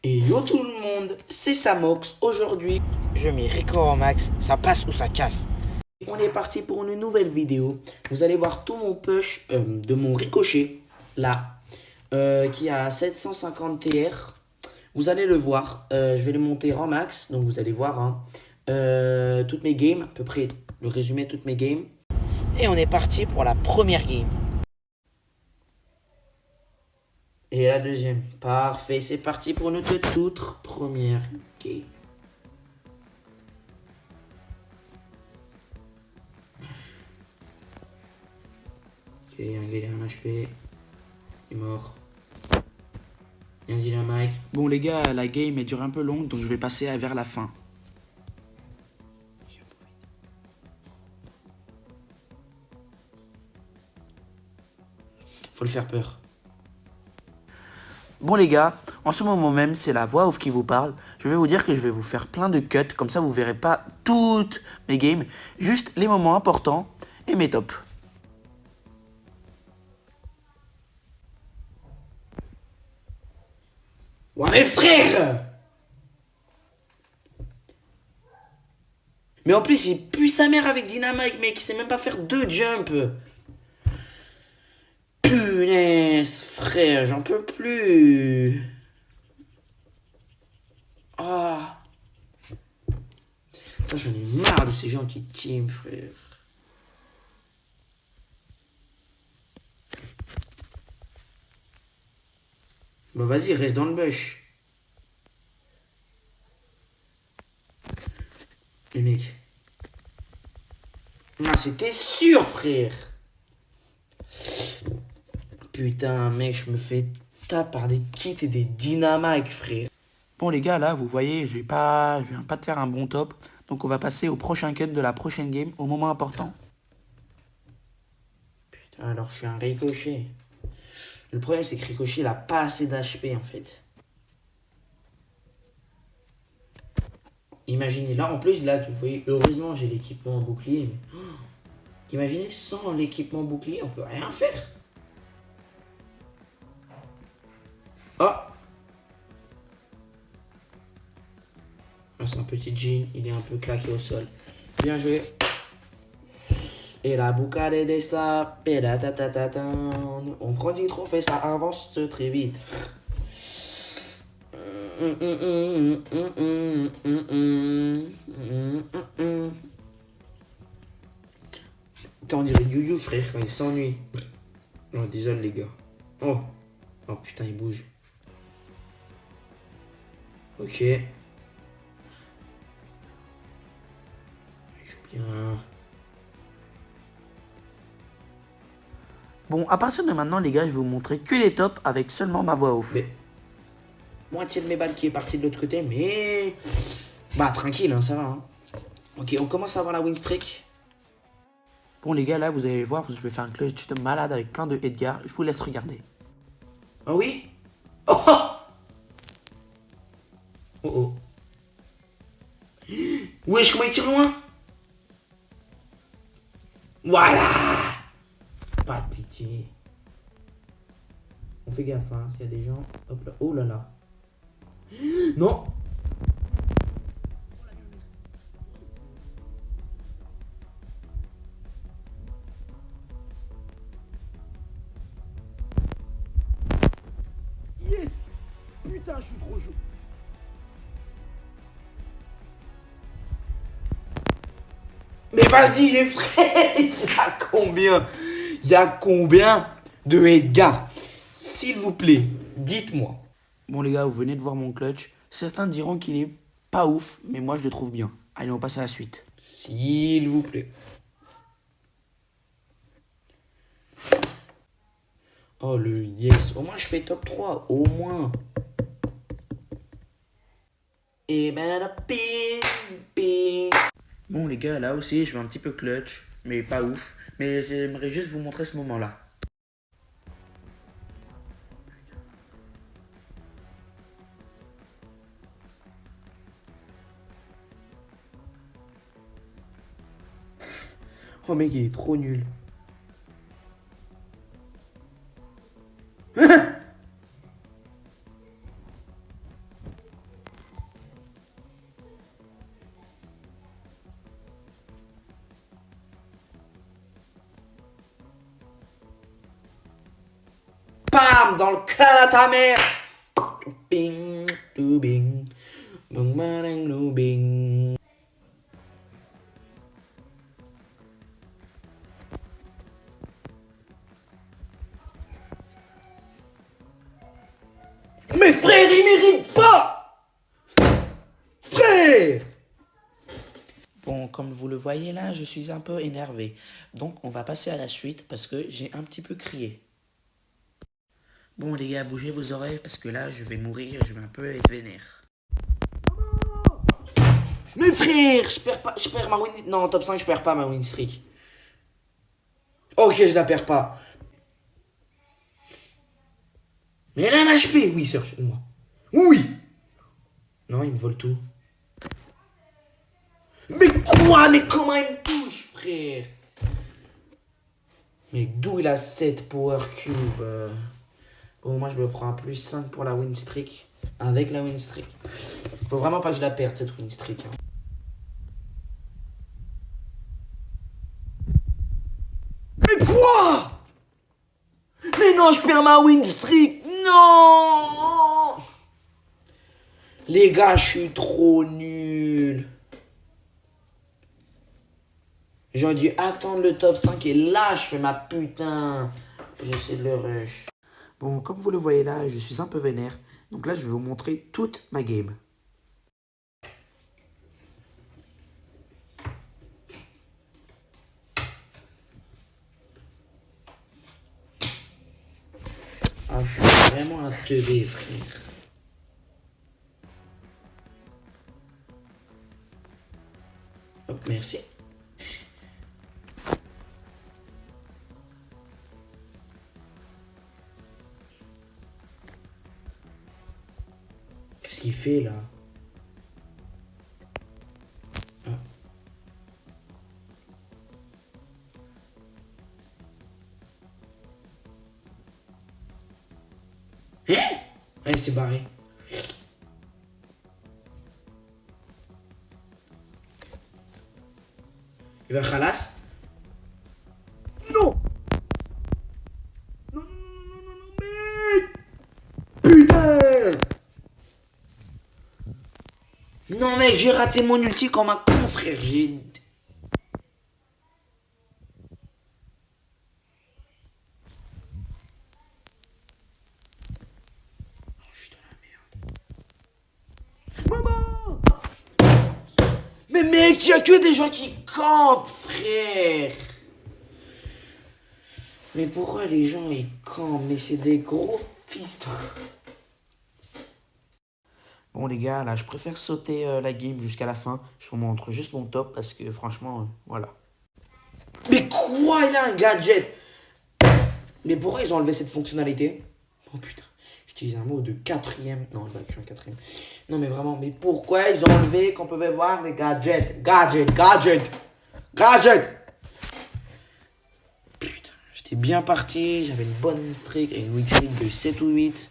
Et yo tout le monde, c'est Samox. Aujourd'hui, Je mets record au max, ça passe ou ça casse. on est parti pour une nouvelle vidéo. Vous allez voir tout mon push de mon ricochet, là, qui a 750 TR. Vous allez le voir, je vais le monter en max, donc vous allez voir hein, toutes mes games, à peu près le résumé de toutes mes games. Et on est parti pour la première game. Et la deuxième, parfait, c'est parti pour notre toute première game. Ok, un gars il a un HP, il est mort. Il y a un dynamite. Bon les gars, la game est dure un peu longue, donc je vais passer vers la fin. Faut le faire peur. Bon les gars, en ce moment même, c'est la voix off qui vous parle. Je vais vous dire que je vais vous faire plein de cuts, comme ça vous verrez pas toutes mes games, juste les moments importants et mes tops. Ouais mais frère! Mais en plus il pue sa mère avec Dynamite mec, il sait même pas faire deux jumps. Punaise frère, j'en peux plus. Ah. Ça j'en ai marre de ces gens qui team frère. Bah vas-y, reste dans le bush. Les mecs. Ah, c'était sûr, frère. Putain, mec, je me fais taper par des kits et des dynamiques, frère. Bon les gars, là, vous voyez, je viens pas de faire un bon top, donc on va passer au prochain cut de la prochaine game, au moment important. Putain, alors je suis un ricochet. Le problème, c'est que Ricochet, il a pas assez d'HP, en fait. Imaginez, là, en plus, là, vous voyez, heureusement, j'ai l'équipement en bouclier, mais... Imaginez, sans l'équipement bouclier, on peut rien faire. Oh! Ah, c'est un petit jean, il est un peu claqué au sol. Bien joué. Et la boucade de ça, on prend du trophée, ça avance très vite. Putain, on dirait Yu-Yu, frère, quand il s'ennuie. Oh, désolé, les gars. Oh, oh putain, il bouge. Ok. Il joue bien. Bon, à partir de maintenant, les gars, je vais vous montrer que les tops avec seulement ma voix off. Mais moitié de mes balles qui est partie de l'autre côté, mais... Bah, tranquille, hein, ça va. Hein. Ok, on commence à avoir la win streak. Bon les gars, là, vous allez voir, je vais faire un clutch de malade avec plein de Edgar, je vous laisse regarder. Ah oui? Oh oh! Oh oh. Wesh, comment il tire loin? Voilà! Pas de pitié. On fait gaffe, hein, s'il y a des gens. Hop là. Oh là là. Non! Yes! Putain, je suis trop chaud. Mais vas-y, les frères! Il y a combien? Il y a combien de Edgar? S'il vous plaît, dites-moi. Bon les gars, vous venez de voir mon clutch. Certains diront qu'il est pas ouf, mais moi je le trouve bien. Allez, on passe à la suite. S'il vous plaît. Oh le yes. Au moins je fais top 3. Au moins. Et ben ping. Bon les gars, là aussi, je vais un petit peu clutch, mais pas ouf. Mais j'aimerais juste vous montrer ce moment-là. Oh mec, il est trop nul. dans le crâne à ta mère. Bing, dou, bing. Bing, bing, dou, bing. Mais frère, il mérite pas. Frère. Bon, comme vous le voyez là, je suis un peu énervé. Donc, on va passer à la suite parce que j'ai un petit peu crié. Bon, les gars, bougez vos oreilles parce que là, je vais mourir, je vais un peu être vénère. Mais frère, je perds ma win. Non, top 5, je perds pas ma win streak. Ok, je la perds pas. Mais elle a un HP. Oui, Serge, moi. Oui. Non, il me vole tout. Mais quoi? Mais comment il me touche, frère? Mais d'où il a 7 power cube? Bon, moi je me prends un plus 5 pour la win streak. Avec la win streak. Faut vraiment pas que je la perde cette win streak. Hein. Mais quoi? Mais non, je perds ma win streak. Non. Les gars, je suis trop nul. J'aurais dû attendre le top 5 et là, je fais ma putain. J'essaie de le rush. Bon, comme vous le voyez là, je suis un peu vénère. Donc là, je vais vous montrer toute ma game. Ah, je suis vraiment un teubé, frère. Hop, merci. Qu'est-ce qu'il fait là? Ah. Hein? Ah, il s'est barré. Il va khalas? Non. Non, non, non, non, non, mec. Putain. Non mec, j'ai raté mon ulti comme un con, frère. J'ai... Oh, je suis dans la merde. Maman. Mais mec, il y a que des gens qui campent, frère. Mais pourquoi les gens ils campent? Mais c'est des gros fistons. Bon les gars, là je préfère sauter la game jusqu'à la fin. Je vous montre juste mon top parce que franchement, voilà. Mais quoi? Il a un gadget. Mais pourquoi ils ont enlevé cette fonctionnalité? Oh putain, j'utilise un mot de quatrième. Non, je suis un quatrième. Non mais vraiment, mais pourquoi ils ont enlevé qu'on pouvait voir les gadgets? Gadget. Putain, j'étais bien parti, j'avais une bonne streak, une win streak de 7 ou 8.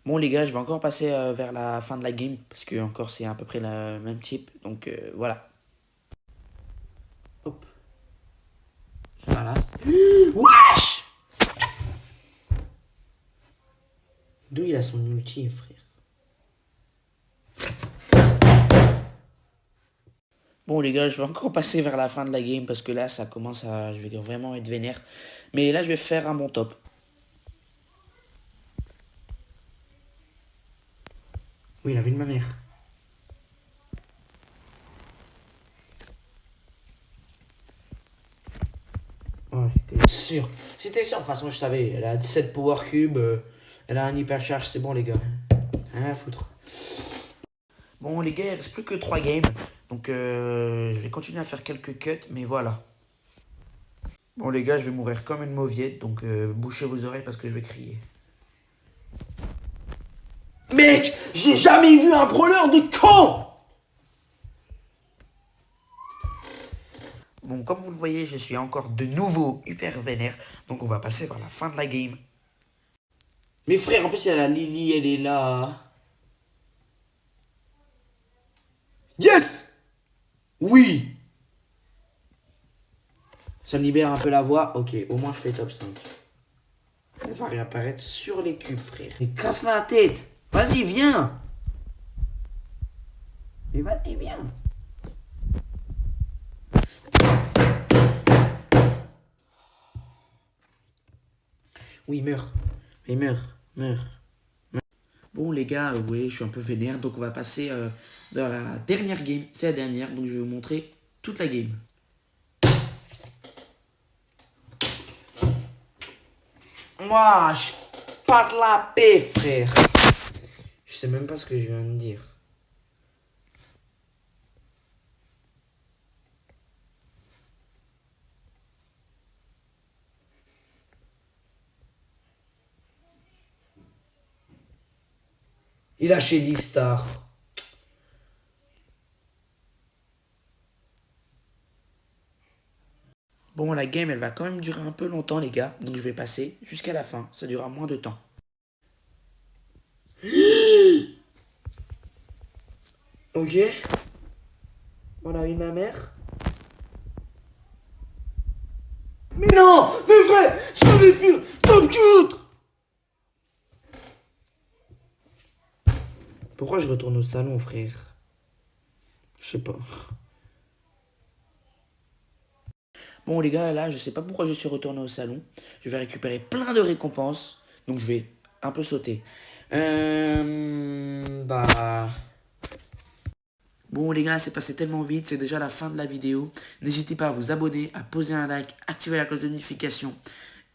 Bon les gars, je vais encore passer vers la fin de la game parce que encore c'est à peu près le même type. Donc voilà. Hop. Voilà. Wesh! D'où il a son ulti, frère? Bon les gars, je vais encore passer vers la fin de la game parce que là ça commence à... Je vais vraiment être vénère. Mais là je vais faire un bon top. Oui, la vie de ma mère. Oh, j'étais sûr. C'était sûr, de toute façon, je savais. Elle a 17 power cube. Elle a un hypercharge, c'est bon, les gars. Rien à foutre. Bon les gars, il reste plus que 3 games. Donc je vais continuer à faire quelques cuts, mais voilà. Bon les gars, je vais mourir comme une mauviette, donc bouchez vos oreilles parce que je vais crier. Mec, j'ai jamais vu un brawler de con! Bon, comme vous le voyez, je suis encore de nouveau hyper vénère. Donc on va passer vers la fin de la game. Mais frère, en plus, il y a la Lily, elle est là. Yes! Oui! Ça me libère un peu la voix. Ok, au moins je fais top 5. elle va réapparaître sur les cubes, frère. Mais casse la tête. Vas-y, viens. Mais vas-y, viens. Oui, meurs. Mais meurs. Bon, les gars, vous voyez, je suis un peu vénère, donc on va passer dans la dernière game. C'est la dernière, donc je vais vous montrer toute la game. Moi, je parle la paix, frère. Je sais même pas ce que je viens de dire. Il a chez Listar. Bon, la game, elle va quand même durer un peu longtemps, les gars. Donc, je vais passer jusqu'à la fin. Ça durera moins de temps. Ok. On a eu ma mère. Mais non, mais frère, j'allais faire top 4. Pourquoi je retourne au salon, frère? Je sais pas. Bon, les gars, là, je sais pas pourquoi je suis retourné au salon. Je vais récupérer plein de récompenses. Donc, je vais un peu sauter. Bah... Bon, les gars, c'est passé tellement vite. C'est déjà la fin de la vidéo. N'hésitez pas à vous abonner, à poser un like, activer la cloche de notification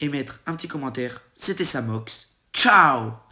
et mettre un petit commentaire. C'était Samox. Ciao!